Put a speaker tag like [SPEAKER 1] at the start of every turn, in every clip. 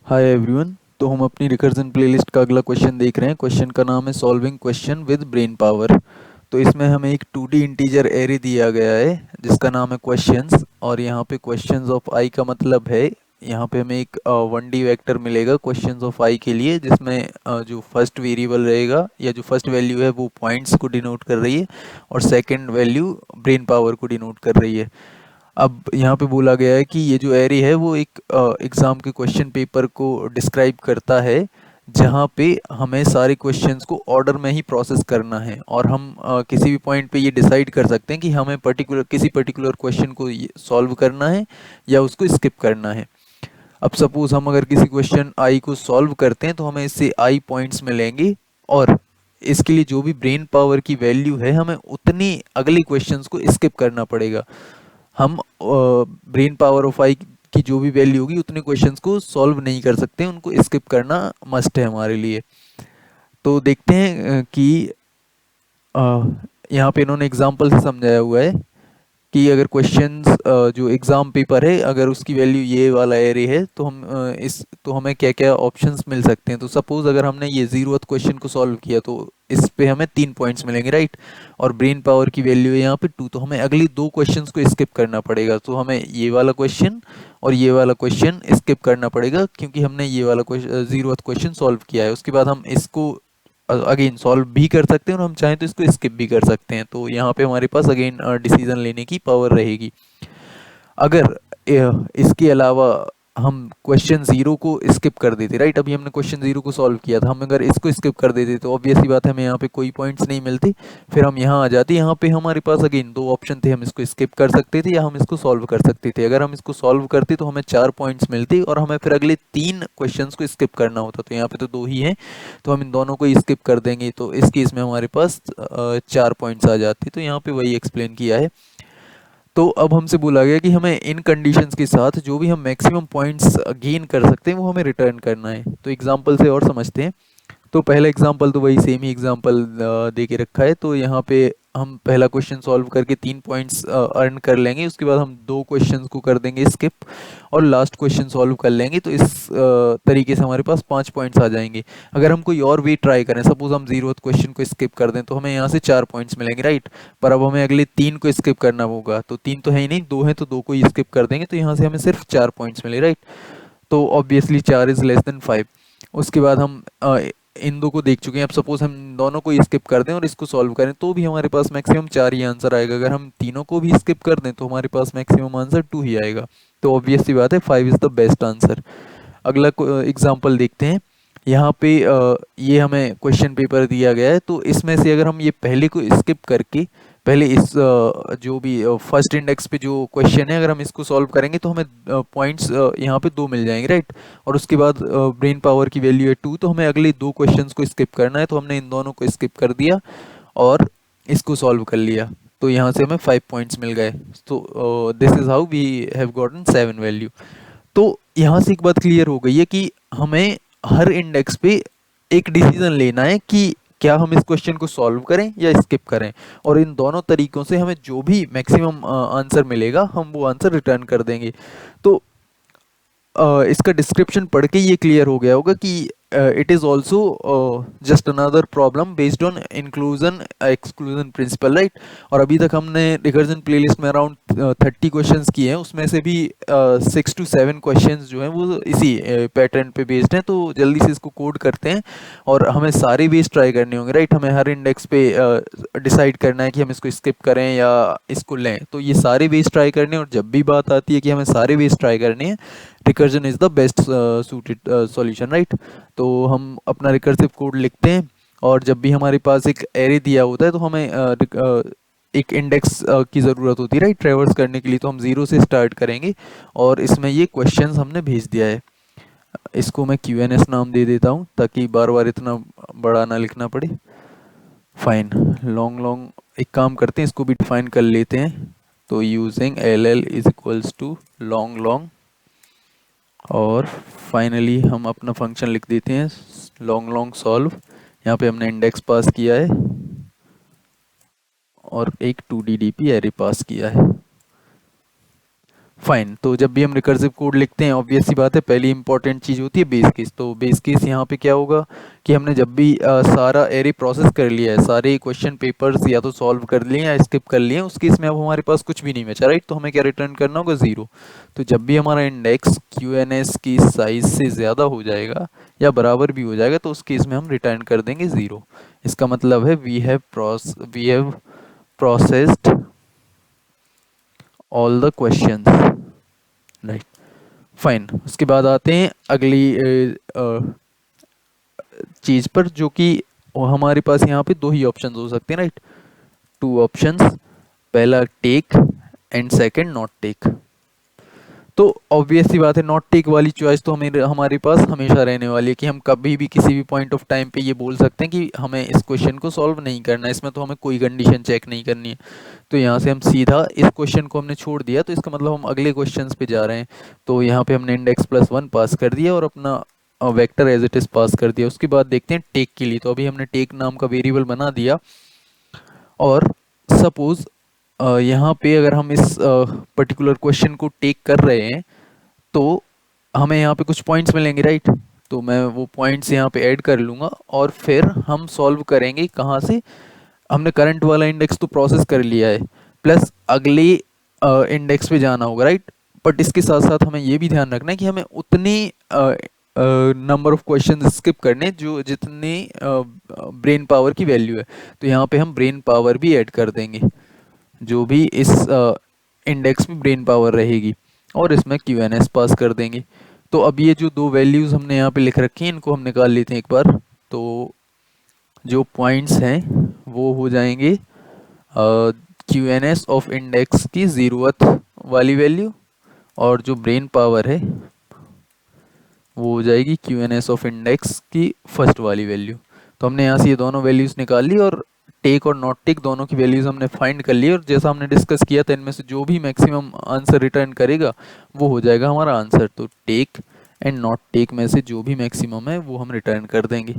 [SPEAKER 1] Hi everyone. तो हम अपनी रिकर्जन प्लेलिस्ट का अगला क्वेश्चन देख रहे हैं। क्वेश्चन का नाम है solving question with brain power. तो इसमें हमें एक 2D इंटीजर एरे दिया गया है जिसका नाम है क्वेश्चंस, और यहाँ पे क्वेश्चंस ऑफ आई का मतलब है यहाँ पे हमें एक 1D वेक्टर मिलेगा क्वेश्चंस ऑफ आई के लिए, जिसमें जो फर्स्ट वेरिएबल रहेगा या जो फर्स्ट वैल्यू है वो पॉइंट्स को डिनोट कर रही है और सेकंड वैल्यू ब्रेन पावर को डिनोट कर रही है। अब यहाँ पे बोला गया है कि ये जो एरे है वो एक एग्ज़ाम के क्वेश्चन पेपर को डिस्क्राइब करता है, जहाँ पे हमें सारे क्वेश्चंस को ऑर्डर में ही प्रोसेस करना है, और हम किसी भी पॉइंट पे ये डिसाइड कर सकते हैं कि हमें किसी पर्टिकुलर क्वेश्चन को सॉल्व करना है या उसको स्किप करना है। अब सपोज हम अगर किसी क्वेश्चन आई को सॉल्व करते हैं तो हमें इससे आई पॉइंट्स मिलेंगे, और इसके लिए जो भी ब्रेन पावर की वैल्यू है हमें उतनी अगले क्वेश्चंस को स्किप करना पड़ेगा। हम ब्रेन पावर ऑफ आई की जो भी वैल्यू होगी उतने क्वेश्चंस को सॉल्व नहीं कर सकते, उनको स्किप करना मस्ट है हमारे लिए। तो देखते हैं कि अ, यहाँ पे इन्होंने एग्जांपल से समझाया हुआ है कि अगर क्वेश्चंस जो एग्ज़ाम पेपर है अगर उसकी वैल्यू ये वाला एरे है तो हम इस तो हमें क्या क्या ऑप्शंस मिल सकते हैं। तो सपोज़ अगर हमने ये ज़ीरोथ क्वेश्चन को सॉल्व किया तो इस पे हमें 3 पॉइंट्स मिलेंगे, राइट। और ब्रेन पावर की वैल्यू है यहाँ पे 2, तो हमें अगली दो क्वेश्चंस को स्किप करना पड़ेगा। तो हमें ये वाला क्वेश्चन और ये वाला क्वेश्चन स्किप करना पड़ेगा क्योंकि हमने ये वाला क्वेश्चन ज़ीरोथ क्वेश्चन सॉल्व किया है। उसके बाद हम इसको अगेन सॉल्व भी कर सकते हैं और हम चाहें तो इसको स्किप भी कर सकते हैं। तो यहाँ पे हमारे पास अगेन डिसीजन लेने की पावर रहेगी। अगर इसके अलावा हम क्वेश्चन ज़ीरो को स्किप कर देते, राइट, अभी हमने क्वेश्चन ज़ीरो को सॉल्व किया था, हम अगर इसको स्किप कर देते तो ऑब्वियस सी बात है हमें यहाँ पे कोई पॉइंट्स नहीं मिलते। फिर हम यहाँ आ जाते, यहाँ पे हमारे पास अगेन दो ऑप्शन थे, हम इसको स्किप कर सकते थे या हम इसको सॉल्व कर सकते थे। अगर हम इसको सॉल्व करते तो हमें 4 पॉइंट्स मिलते और हमें फिर अगले 3 क्वेश्चंस को स्किप करना होता। तो यहाँ पे तो दो ही हैं, तो हम इन दोनों को स्किप कर देंगे, तो इस केस में हमारे पास 4 पॉइंट्स आ जाते। तो यहाँ पे वही एक्सप्लेन किया है। तो अब हमसे बोला गया कि हमें इन कंडीशंस के साथ जो भी हम मैक्सिमम पॉइंट्स गेन कर सकते हैं वो हमें रिटर्न करना है। तो एग्जांपल से और समझते हैं। तो पहला एग्जांपल तो वही सेम ही एग्जांपल दे के रखा है। तो यहाँ पे हम पहला क्वेश्चन सॉल्व करके 3 पॉइंट्स अर्न कर लेंगे, उसके बाद हम दो क्वेश्चंस को कर देंगे स्किप और लास्ट क्वेश्चन सॉल्व कर लेंगे। तो इस तरीके से हमारे पास 5 पॉइंट्स आ जाएंगे। अगर हम कोई और वे ट्राई करें, सपोज हम जीरोथ क्वेश्चन को स्किप कर दें, तो हमें यहाँ से 4 पॉइंट्स मिलेंगे, राइट। पर अब हमें अगले 3 को स्किप करना होगा, तो 3 तो है ही नहीं, दो हैं, तो दो को ही स्किप कर देंगे, तो यहाँ से हमें सिर्फ 4 पॉइंट्स मिले, राइट। तो ऑब्वियसली 4 इज़ लेस देन 5। उसके बाद हम इन दो को देख चुके हैं। अब सपोज हम दोनों को स्किप कर दें और इसको सॉल्व करें तो भी हमारे पास मैक्सिमम 4 ही आंसर आएगा। अगर हम तीनों को भी स्किप कर दें तो हमारे पास मैक्सिमम आंसर 2 ही आएगा। तो ऑब्वियस सी बात है 5 इज़ द बेस्ट आंसर। अगला एग्जाम्पल देखते हैं। यहाँ पे ये हमें क्वेश्चन पेपर दिया गया है, तो इसमें से अगर हम ये पहले को स्किप करके पहले इस जो भी फर्स्ट इंडेक्स पे जो क्वेश्चन है अगर हम इसको सॉल्व करेंगे तो हमें पॉइंट्स यहाँ पे 2 मिल जाएंगे, राइट। और उसके बाद ब्रेन पावर की वैल्यू है 2, तो हमें अगले दो क्वेश्चंस को स्किप करना है, तो हमने इन दोनों को स्किप कर दिया और इसको सॉल्व कर लिया। तो यहाँ से हमें 5 पॉइंट्स मिल गए। तो this is how we have gotten 7 value. तो यहाँ से एक बात क्लियर हो गई है कि हमें हर इंडेक्स पे एक डिसीजन लेना है कि क्या हम इस क्वेश्चन को सॉल्व करें या स्किप करें, और इन दोनों तरीकों से हमें जो भी मैक्सिमम आंसर मिलेगा हम वो आंसर रिटर्न कर देंगे। तो इसका डिस्क्रिप्शन पढ़ के ये क्लियर हो गया होगा कि it is also just another problem based on inclusion exclusion principle, right. और अभी तक हमने रिकर्जन प्लेलिस्ट में अराउंड 30 क्वेश्चंस किए हैं, उसमें से भी 6 to 7 क्वेश्चंस जो हैं वो इसी पैटर्न पे बेस्ड हैं। तो जल्दी से इसको कोड करते हैं और हमें सारे बेस ट्राई करने होंगे, राइट। हमें हर इंडेक्स पे डिसाइड करना है कि हम इसको स्किप करें या इसको लें, तो ये सारे बेस ट्राई करने हैं। और जब भी बात आती है कि हमें सारे बेस ट्राई करने हैं, recursion is the best suited solution, right. तो हम अपना रिकर्सिव कोड लिखते हैं और जब भी हमारे पास एक एरे दिया होता है तो हमें एक इंडेक्स की ज़रूरत होती है, राइट, ट्रेवर्स करने के लिए। तो हम ज़ीरो से स्टार्ट करेंगे और इसमें ये क्वेश्चंस हमने भेज दिया है। इसको मैं QNS नाम दे देता हूँ ताकि बार बार इतना बड़ा ना लिखना पड़े। फाइन, लॉन्ग लॉन्ग एक काम करते हैं, इसको भी डिफाइन कर लेते हैं। तो using LL is equals to long long, और फाइनली हम अपना फंक्शन लिख देते हैं लॉन्ग लॉन्ग सॉल्व। यहाँ पे हमने इंडेक्स पास किया है और एक 2DDP एरे पास किया है। फाइन। तो जब भी हम रिकर्सिव कोड लिखते हैं ऑब्वियस सी बात है पहली इंपॉर्टेंट चीज़ होती है बेस केस। तो बेस केस यहाँ पे क्या होगा कि हमने जब भी सारा एरे प्रोसेस कर लिया है, सारे क्वेश्चन पेपर्स या तो सॉल्व कर लिए या स्किप कर लिए, उस केस में अब हमारे पास कुछ भी नहीं बचा, राइट। तो हमें क्या रिटर्न करना होगा, ज़ीरो। तो जब भी हमारा इंडेक्स क्यू एन एस की साइज से ज़्यादा हो जाएगा या बराबर भी हो जाएगा तो उस केस में हम रिटर्न कर देंगे ज़ीरो। इसका मतलब है we have processed all the questions, right. Fine. उसके बाद आते हैं अगली चीज़ पर, जो कि हमारे पास यहाँ पे दो ही ऑप्शंस हो सकते हैं, राइट। टू ऑप्शंस, पहला take and second not take. तो ऑब्वियस सी बात है नॉट टेक वाली चॉइस तो हमें हमारे पास हमेशा रहने वाली है कि हम कभी भी किसी भी पॉइंट ऑफ टाइम पे ये बोल सकते हैं कि हमें इस क्वेश्चन को सॉल्व नहीं करना है, इसमें तो हमें कोई कंडीशन चेक नहीं करनी है। तो यहाँ से हम सीधा इस क्वेश्चन को हमने छोड़ दिया, तो इसका मतलब हम अगले क्वेश्चन पे जा रहे हैं। तो यहाँ पे हमने इंडेक्स प्लस वन पास कर दिया और अपना vector as it is pass कर दिया। उसके बाद देखते हैं टेक के लिए। तो अभी हमने टेक नाम का वेरिएबल बना दिया और सपोज यहाँ पे अगर हम इस पर्टिकुलर क्वेश्चन को टेक कर रहे हैं तो हमें यहाँ पे कुछ पॉइंट्स मिलेंगे, राइट। तो मैं वो पॉइंट्स यहाँ पे ऐड कर लूँगा और फिर हम सॉल्व करेंगे कहाँ से। हमने करंट वाला इंडेक्स तो प्रोसेस कर लिया है, प्लस अगले इंडेक्स पे जाना होगा, राइट। बट इसके साथ साथ हमें ये भी ध्यान रखना है कि हमें उतनी नंबर ऑफ क्वेश्चन स्किप करने जो जितनी ब्रेन पावर की वैल्यू है। तो यहाँ पे हम ब्रेन पावर भी ऐड कर देंगे, जो भी इस इंडेक्स में ब्रेन पावर रहेगी, और इसमें क्यू एन एस पास कर देंगे। तो अब ये जो दो वैल्यूज़ हमने यहाँ पे लिख रखी हैं इनको हम निकाल लेते हैं एक बार। तो जो पॉइंट्स हैं वो हो जाएंगे Q N S of index की ज़ीरोथ वाली वैल्यू, और जो ब्रेन पावर है वो हो जाएगी Q N S of index की फर्स्ट वाली वैल्यू। तो हमने यहाँ से ये दोनों वैल्यूज़ निकाल ली और टेक और नॉट टेक दोनों की वैल्यूज़ हमने फाइंड कर ली, और जैसा हमने डिस्कस किया था इनमें से जो भी मैक्सिमम आंसर रिटर्न करेगा वो हो जाएगा हमारा आंसर। तो टेक एंड नॉट टेक में से जो भी मैक्सिमम है वो हम रिटर्न कर देंगे।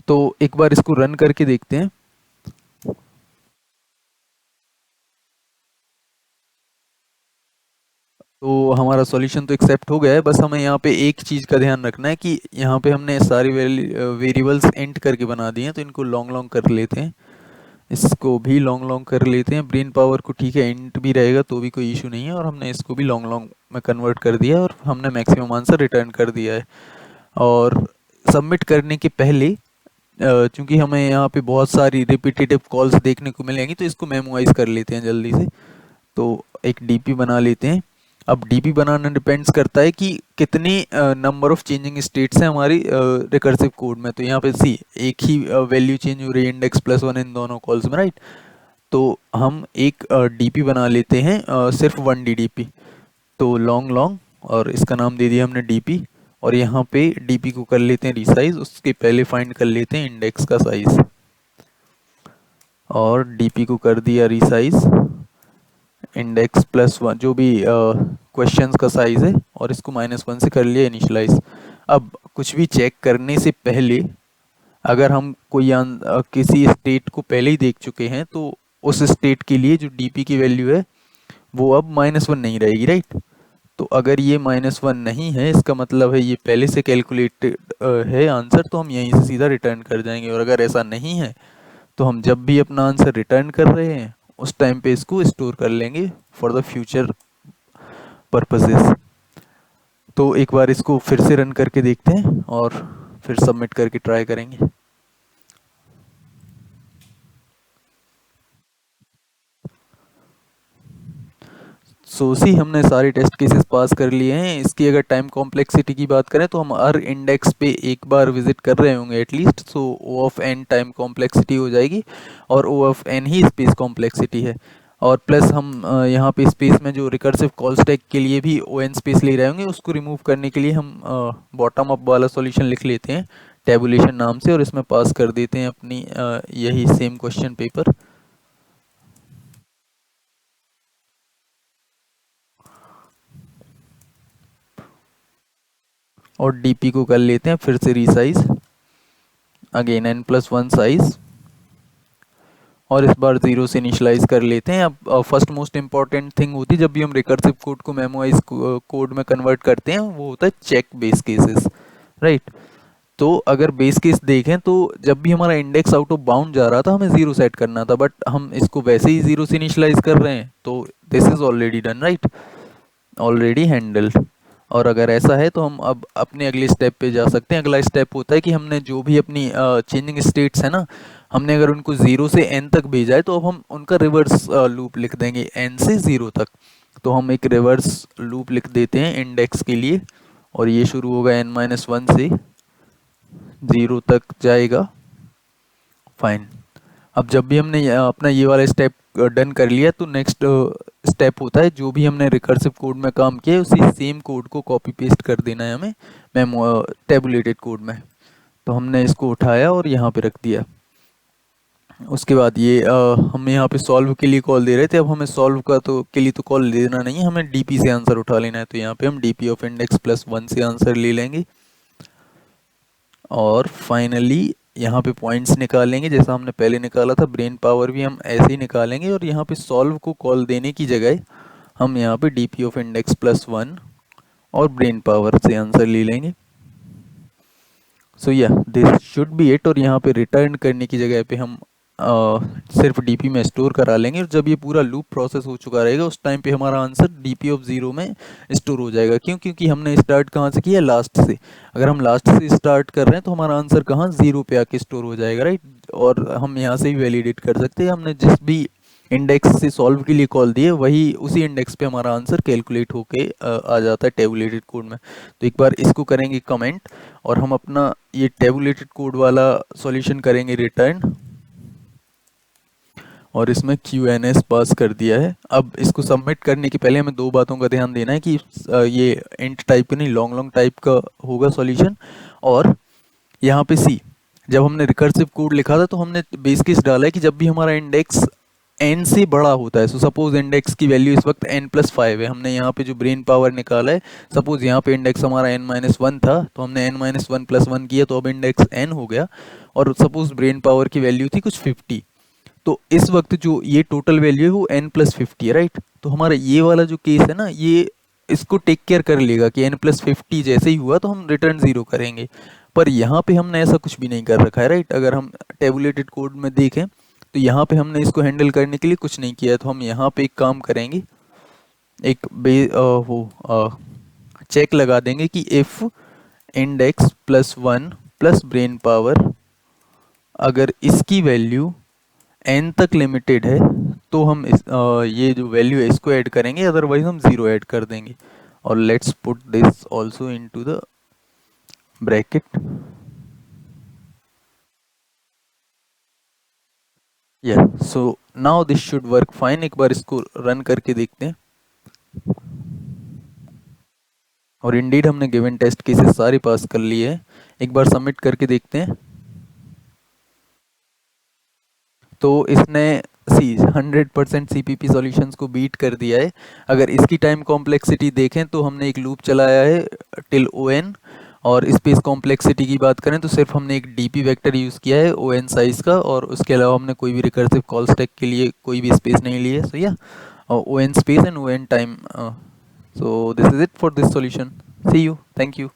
[SPEAKER 1] तो एक बार इसको रन करके देखते हैं। तो हमारा सॉल्यूशन तो एक्सेप्ट हो गया है, बस हमें यहाँ पे एक चीज़ का ध्यान रखना है कि यहाँ पे हमने सारी वेरिएबल्स एंट करके बना दिए हैं, तो इनको लॉन्ग लॉन्ग कर लेते हैं। इसको भी लॉन्ग लॉन्ग कर लेते हैं। ब्रेन पावर को ठीक है इंट भी रहेगा तो भी कोई इशू नहीं है, और हमने इसको भी लॉन्ग लॉन्ग में कन्वर्ट कर दिया और हमने मैक्सिमम आंसर रिटर्न कर दिया है। और सबमिट करने के पहले चूंकि हमें यहाँ पे बहुत सारी रिपीटेटिव कॉल्स देखने को मिलेंगी तो इसको मेमोराइज कर लेते हैं जल्दी से। तो एक डीपी बना लेते हैं। अब डीपी बनाना डिपेंड्स करता है कि कितनी नंबर ऑफ चेंजिंग स्टेट्स हैं हमारी रिकर्सिव कोड में। तो यहाँ पे सी एक ही वैल्यू चेंज हो रही है इंडेक्स प्लस वन इन दोनों कॉल्स में, राइट। तो हम एक डीपी बना लेते हैं, सिर्फ वन डीडीपी। तो लॉन्ग लॉन्ग, और इसका नाम दे दिया हमने डीपी। और यहाँ पे डीपी को कर लेते हैं रिसाइज, उसके पहले फाइंड कर लेते हैं इंडेक्स का साइज, और डीपी को कर दिया रिसाइज इंडेक्स प्लस वन जो भी क्वेश्चंस का साइज़ है, और इसको माइनस वन से कर लिया इनिशलाइज। अब कुछ भी चेक करने से पहले अगर हम कोई किसी स्टेट को पहले ही देख चुके हैं तो उस स्टेट के लिए जो डीपी की वैल्यू है वो अब माइनस वन नहीं रहेगी, राइट। तो अगर ये माइनस वन नहीं है इसका मतलब है ये पहले से कैलकुलेटेड है आंसर, तो हम यहीं से सीधा रिटर्न कर जाएंगे। और अगर ऐसा नहीं है तो हम जब भी अपना आंसर रिटर्न कर रहे हैं उस टाइम पे इसको स्टोर कर लेंगे फॉर द फ्यूचर पर्पसेस। तो एक बार इसको फिर से रन करके देखते हैं और फिर सबमिट करके ट्राई करेंगे। सोसी हमने सारे टेस्ट केसेस पास कर लिए हैं। इसकी अगर टाइम कॉम्प्लेक्सिटी की बात करें तो हम हर इंडेक्स पे एक बार विजिट कर रहे होंगे at least. So O of n time complexity हो जाएगी, और ओ ऑफ एन ही स्पेस कॉम्प्लेक्सिटी है। और प्लस हम यहाँ पे स्पेस में जो रिकर्सिव कॉल स्टैक के लिए भी ओ एन स्पेस ले रहे होंगे उसको रिमूव करने के लिए हम बॉटम अप वाला सॉल्यूशन लिख लेते हैं टेबुलेशन नाम से, और इसमें पास कर देते हैं अपनी यही सेम क्वेश्चन पेपर। और डीपी को कर लेते हैं फिर से resize, again N plus one size, और इस बार 0 से इनिशियलाइज कर लेते हैं। अब फर्स्ट मोस्ट इंपॉर्टेंट थिंग होती है जब भी हम रिकर्सिव कोड को मेमोइज कोड में कन्वर्ट करते हैं, वो होता है चेक बेस केसेस, राइट। तो अगर बेस केस देखें तो जब भी हमारा इंडेक्स आउट ऑफ बाउंड जा रहा था हमें 0 सेट करना था, बट हम इसको वैसे ही 0 से इनिशियलाइज कर रहे हैं, तो this is already done, right, already handled. और अगर ऐसा है तो हम अब अपने अगले स्टेप पे जा सकते हैं। अगला स्टेप होता है कि हमने जो भी अपनी चेंजिंग स्टेट्स है ना, हमने अगर उनको 0 से n तक भेजा है तो अब हम उनका रिवर्स लूप लिख देंगे n से 0 तक। तो हम एक रिवर्स लूप लिख देते हैं इंडेक्स के लिए, और ये शुरू होगा n-1 से 0 तक जाएगा। फाइन। अब जब भी हमने अपना ये वाला स्टेप डन कर लिया तो नेक्स्ट स्टेप होता है जो भी हमने रिकर्सिव कोड में काम किया है उसी सेम कोड को कॉपी पेस्ट कर देना है हमें मेमो टेबुलेटेड कोड में। तो हमने इसको उठाया और यहाँ पे रख दिया। उसके बाद ये हम यहाँ पे सॉल्व के लिए कॉल दे रहे थे, अब हमें सॉल्व का तो के लिए तो कॉल देना नहीं है, हमें डीपी से आंसर उठा लेना है। तो यहाँ पे हम डीपी ऑफ इंडेक्स प्लस 1 से आंसर ले लेंगे और फाइनली यहाँ पे पॉइंट्स निकालेंगे जैसा हमने पहले निकाला था। ब्रेन पावर भी हम ऐसे ही निकालेंगे और यहाँ पे सॉल्व को कॉल देने की जगह हम यहाँ पे डीपी ऑफ इंडेक्स प्लस 1 और ब्रेन पावर से आंसर ले लेंगे। सो या दिस शुड बी इट। और यहाँ पे रिटर्न करने की जगह पे हम सिर्फ डीपी में स्टोर करा लेंगे, और जब ये पूरा लूप प्रोसेस हो चुका रहेगा उस टाइम पे हमारा आंसर डीपी ऑफ 0 में स्टोर हो जाएगा। क्यों? क्योंकि हमने स्टार्ट कहाँ से किया? लास्ट से। अगर हम लास्ट से स्टार्ट कर रहे हैं तो हमारा आंसर कहाँ? 0 पे आके स्टोर हो जाएगा, राइट। और हम यहाँ से भी वैलिडेट कर सकते हैं, हमने जिस भी इंडेक्स से सॉल्व के लिए कॉल दिए वही उसी इंडेक्स पे हमारा आंसर कैलकुलेट होके आ जाता है टेबुलेटेड कोड में। तो एक बार इसको करेंगे कमेंट और हम अपना ये टेबुलेटेड कोड वाला सॉल्यूशन करेंगे रिटर्न, और इसमें QNS पास कर दिया है। अब इसको सबमिट करने के पहले हमें दो बातों का ध्यान देना है कि ये इंट टाइप का नहीं लॉन्ग टाइप का होगा सॉल्यूशन। और यहाँ पे सी, जब हमने रिकर्सिव कोड लिखा था तो हमने बेस केस डाला है कि जब भी हमारा इंडेक्स n से बड़ा होता है, सो सपोज इंडेक्स की वैल्यू इस वक्त n+5 है, हमने यहाँ पे जो ब्रेन पावर निकाला है, सपोज यहाँ पे इंडेक्स हमारा n-1 था तो हमने n-1+1 किया तो अब इंडेक्स n हो गया, और सपोज ब्रेन पावर की वैल्यू थी कुछ 50, तो इस वक्त जो ये टोटल वैल्यू है वो n+50 है, राइट। तो हमारा ये वाला जो केस है ना, ये इसको टेक केयर कर लेगा कि n+50 जैसे ही हुआ तो हम रिटर्न 0 करेंगे। पर यहाँ पे हमने ऐसा कुछ भी नहीं कर रखा है, राइट। अगर हम टेबुलेटेड कोड में देखें तो यहाँ पे हमने इसको हैंडल करने के लिए कुछ नहीं किया है। तो हम यहाँ पे एक काम करेंगे, एक चेक लगा देंगे कि if index +1 plus brain power अगर इसकी वैल्यू n तक लिमिटेड है तो हम ये जो वैल्यू है इसको ऐड करेंगे, अदरवाइज हम 0 ऐड कर देंगे। और let's put this also into the bracket. या so now this should work fine. एक बार इसको रन करके देखते हैं। और इंडीड हमने गिवन टेस्ट केसेस सारे पास कर लिए हैं। एक बार सबमिट करके देखते हैं। तो इसने 100% CPP सॉल्यूशंस को बीट कर दिया है। अगर इसकी टाइम कॉम्प्लेक्सिटी देखें तो हमने एक लूप चलाया है टिल ON, और स्पेस कॉम्प्लेक्सिटी की बात करें तो सिर्फ हमने एक DP वेक्टर यूज़ किया है ON साइज़ का, और उसके अलावा हमने कोई भी रिकर्सिव कॉल स्टैक के लिए कोई भी स्पेस नहीं ली है। सो या ON space and ON time. So this is it for this solution. See you. Thank you.